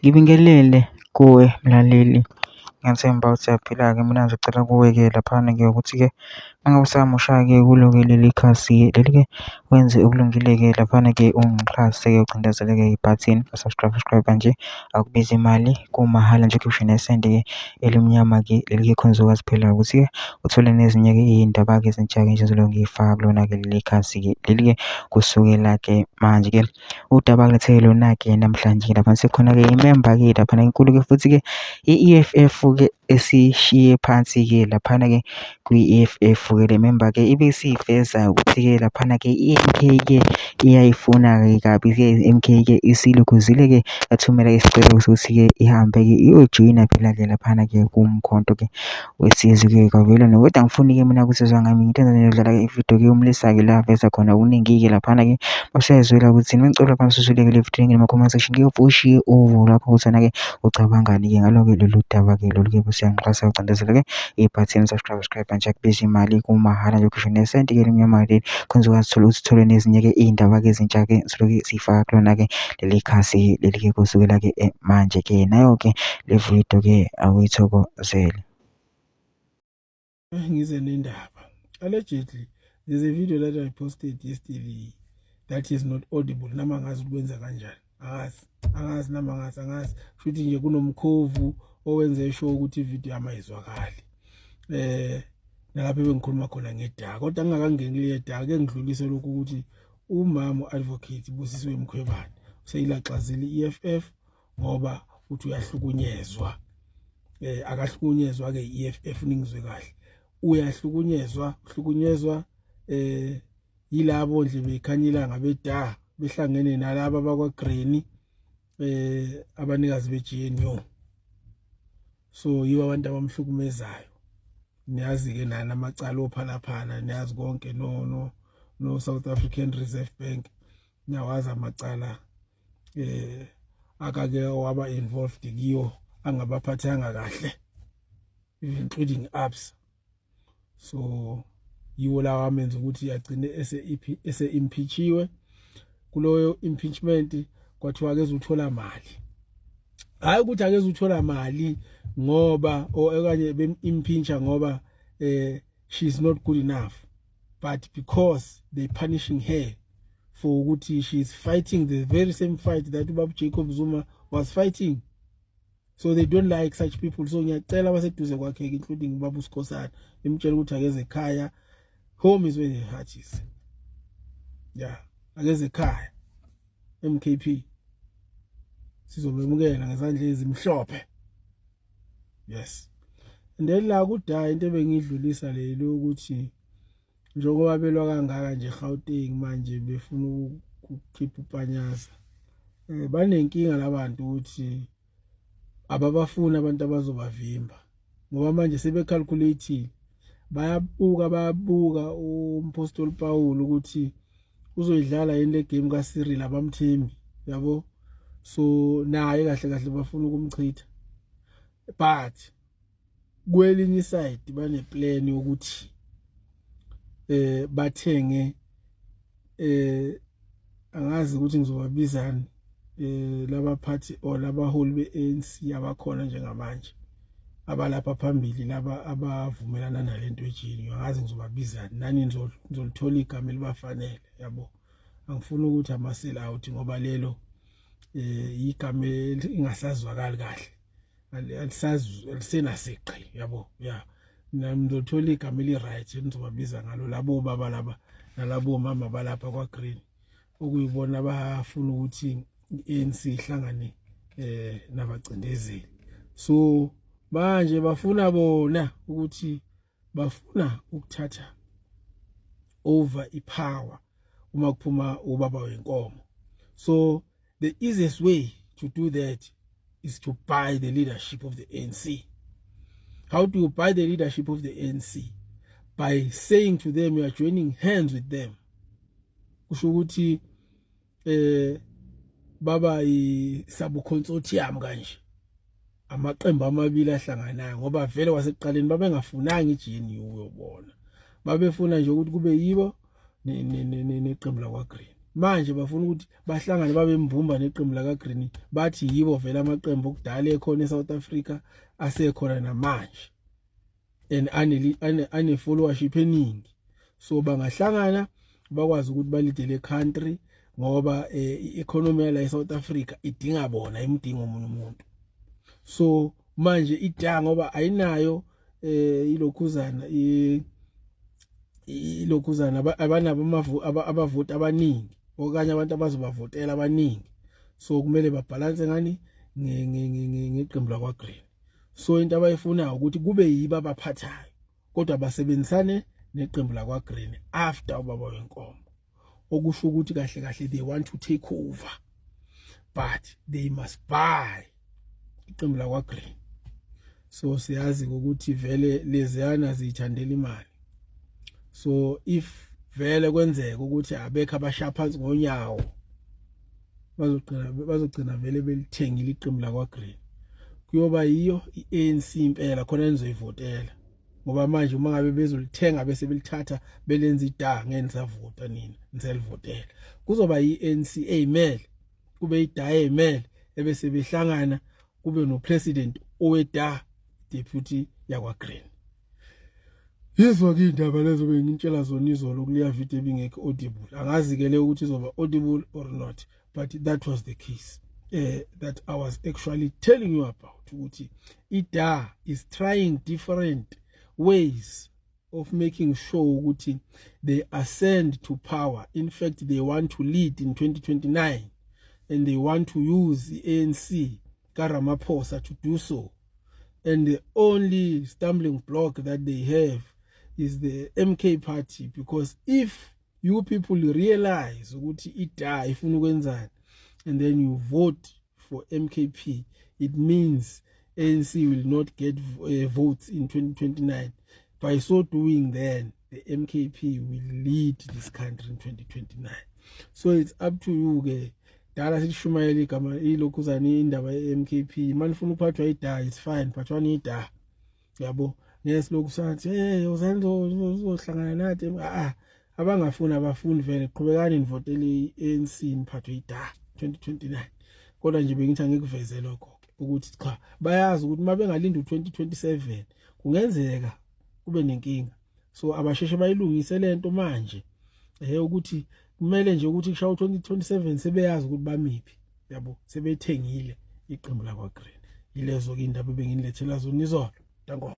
Ngibingelele kuwe mlaleli, ngiyathemba ukuthi uyaphila-ke. Mina ngizocela kuwe-ke laphana-ke ukuthi-ke mangabe usamusha-ke kulo-ke leli khasi-ke leli-ke wenze okulungile-ke laphana-ke ungixhase-ke ucindezele-ke ibhathini subscribe nje, akubizi imali, kumahhala nje ukhiphe nesenti-ke elimnyama-ke leli-ke khona uzokwazi phela ukuthi-ke uthole nezinye-ke iy'ndaba-ke ezintsha-ke nje ezizobe ngiy'faka kulona-ke leli khasi-ke leli-ke kusukela-ke manje-ke udaba kuletheke lona-ke namhlanje lapha sekhona-ke imemba-ke laphana enkulu-ke futhi-ke i-EFF-ke esishiye phansi-ke laphana-ke kwi-EFF-ke le member-ke ibisiveza ukuthi-ke laphana-ke i-MK-ke iyayifuna-ke kabi-ke i-MK-ke isilokhuzile-ke yathumela isicelo sokuthi-ke ihambe-ke iyojoyina phela-ke laphana-ke kumkhonto-ke wesizwe-ke kwavelana. Kodwa angifuni-ke mina ukuthi ngami into engizodlala-ke ividiyo-ke yomlisa-ke la veza khona okuningi-ke laphana-ke basayazwela ukuthi ngicela lapha sisule-ke le video ngema-comment section ushiye uvo lapho ukuthana-ke ucabangani-ke ngalo-ke lolu daba-ke lolu-ke busiyangixhasa ucindezela-ke ibhathini subscribe nje akubizi imali, kumahhala nje ukhishwe nesenti-ke elimnyama leli khona uzokwazi ukuthi uthole nezinye-ke iy'ndaba-ke ezintsha-ke siloke siy'faka kulona-ke leli khasi leli-ke kusukela-ke manje-ke nayo-ke le video-ke awuyithokozele. Ngize nendaba. Allegedly, there's a video that I posted yesterday that is not audible. Nama ngazi ukwenza kanjani. Angazi. Futhi nje kunomkhovu owenze sure ukuthi ivideo amayizwakali. Nalapho bengikhuluma khona ngedaka. Kodwa ngingakangeni le daka ke ngidlulise lokhu ukuthi umama advocate Busisiwe Mkhwebane useyilaxazile i-EFF ngoba uthi uyahlukunyezwa. Akahlukunyezwa ke i-EFF ningizwe kahle. Uhlukunyezwa yilabo nje bekhanyilanga beda behlangene nalabo abakwa Green abanikazi beGNU. So yibo abantu abamhlukumezayo. Niyazi ke namacala ophalaphana, niyazi konke no South African Reserve Bank niyawazi amacala akake waba involved kiyo angabaphathanga kahle, including apps. So yiwo lawa amenza ukuthi agcine ese impeachiwe. Kuloyo impeachment kwathiwa akeze uthola mali. Hayi ukuthi akeze uthola mali ngoba okanye bemimpeacha ngoba she is not good enough, but because they punishing her for ukuthi she is fighting the very same fight that Ubaba Jacob Zuma was fighting. So they don't like such people. So ngiyacela abaseduze kwakhe including Ubaba uSikhosana imtshela ukuthi akeze ekhaya. Home is where the heart is. Yeah, akeze ekhaya. MKP sizomemukela ngezandla ezimhlophe. Yes. And then la kudala into ebengidlulisa lelo ukuthi njengoba belwa kangaka nje eGauteng manje befuna ukukhipha upanyaza. Banenkinga labantu ukuthi ababafuna abantu abazobavimba ngoba manje sebecalculate bayabuka uMpostoli Paul ukuthi uzoyidlala yini le game kaCyril abamthembi yabo. So naye kahle bafuna ukumchitha, but kwelinye side bane plan yokuthi bathenge angazi ukuthi ngizobabizana laba party or laba holi beANC abakhona njengamanje abalapha phambili laba abavumelana nalento ejini. Angazi ngizobabizana nani nizolithola igama elibafanele yabo. Angifuni ukuthi amasel out ngoba lelo igama ingasazwakali kahle, alisenasiqi yabo. Yeah, nami ngizothola igama eli right nizobabiza ngalo labo baba laba nalabo mama balapha kwa Green okuyibona abafuna ukuthi iANC ihlangane nabacindezeli. So manje bafuna bona ukuthi bafuna ukuthatha over ipower uma kuphuma ubaba wenkomo. So the easiest way to do that is to buy the leadership of the ANC. How do you buy the leadership of the ANC? By saying to them you are joining hands with them. Kusho ukuthi baba isabu consortium kanje. Amaqembu amabili ahlanganayo ngoba vele wasekuqaleni babengafunanga iGNU uyobona. Babefuna nje ukuthi kube yibo neqembu lakwa Green. manje bafuna ukuthi bahlangane babe mbumba neqembu laka Green, bathi yibo vele amaqembu okudala ekhona eSouth Africa asekhona namanje and ane followership eningi. So bangahlangana bakwazi ukuthi balide le country ngoba i-economy la eSouth Africa idinga bona, imidingo omunye umuntu. So manje idanga ngoba ayinayo ilokhuzana abanabo abavoti abaningi okanye abantu abazobavotela abaningi. So kumele babhalanse ngani ngeqembu lakwa Green. So into abayifunayo ukuthi kube yiba abaphathayo kodwa basebenzisane neqembu lakwa Green after ubaba wenkomo, okusho ukuthi kahle kahle they want to take over but they must buy iqembu lakwa Green. So siyazi ukuthi vele leziyana zithandela imali. So if vele kwenzeka ukuthi abekho abashaya phansi ngonyawo, bazogcina vele belithengile iqembu lakwa Green, kuyoba yiyo iANC impela khona nizoyivotela. Ngoba manje uma ngabe bezolithenga bese belithatha belenza idanga ngenisavota nina niselivotela, kuzoba iANC eyimele, kube idaya eyimele ebese behlangana kube no president oweda deputy yakwa Green. Yizwa ke indaba lezo bengintshela zona izolo kuleya video ebingekho audible. Angazi ke le ukuthi izoba audible or not, but that was the case that I was actually telling you about. Ukuthi ida is trying different ways of making sure ukuthi they ascend to power. In fact, they want to lead in 2029 and they want to use the ANC Ramaphosa to do so. And the only stumbling block that they have is the MK party, because if you people realize ukuthi ida ifuna ukwenzani and then you vote for MKP, it means ANC will not get votes in 2029. By so doing, then the MKP will lead this country in 2029. So it's up to you ke. Dala sishumayeli kama ilokhuzana indaba ye-MKP, manifuna uphathwa ida, it's fine, phathwana ida. Yabo, ngesilokhu sathi uzohlangana nathi, abangafuna abafuni vele, qhubekani nivotele iANC niphathwe ida 2029. Kodwa nje bengithi angikuveze lokho ukuthi cha, bayazi ukuthi uma bengalinda u2027 kungenzeka kube nenkinga. So abasheshe bayilungise lento manje ukuthi kumele nje ukuthi kushawa 2027 sebeyazi ukuthi bamiphi, yabo, sebethengile iqembu lakwa Green. Yilezo ke indaba benginilethela zona izolo. Danko.